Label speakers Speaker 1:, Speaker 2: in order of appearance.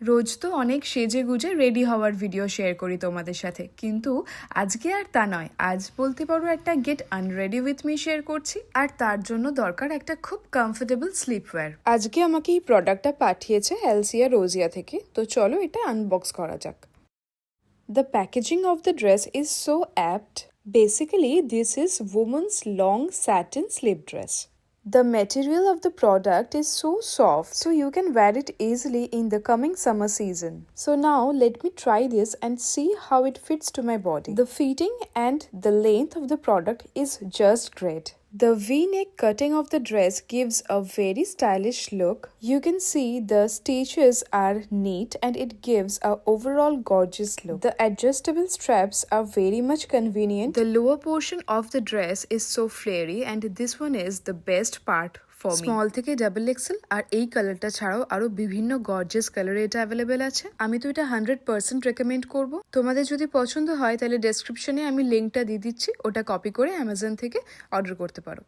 Speaker 1: রোজ তো অনেক সেজে গুজে রেডি হওয়ার ভিডিও শেয়ার করি তোমাদের সাথে, কিন্তু আজকে আর তা নয়। আজ বলতে পারো একটা get unready with me share করছি, আর তার জন্য দরকার একটা খুব কমফোর্টেবল স্লিপওয়্যার। আজকে আমাকে এই প্রোডাক্টটা পাঠিয়েছে এলসিয়া রোজিয়া থেকে, তো চলো এটা আনবক্স করা যাক। The packaging of the dress is so apt. Basically, this is woman's long satin slip dress. The material of the product is so soft, so you can wear it easily in the coming summer season. So now let me try this and see how it fits to my body. The fitting and the length of the product is just great. The V-neck cutting of the dress gives a very stylish look. You can see the stitches are neat and it gives a overall gorgeous look. The adjustable straps are very much convenient. The lower portion of the dress is so flary and this one is the best part. Small থেকে double XL আর এই কালারটা ছাড়াও আরো বিভিন্ন gorgeous কালারে এটা available আছে। আমি তো এটা 100% রেকমেন্ড করব। তোমাদের যদি পছন্দ হয় তাহলে ডেসক্রিপশনে আমি লিঙ্কটা দিয়ে দিচ্ছি, ওটা কপি করে অ্যামাজন থেকে অর্ডার করতে পারো।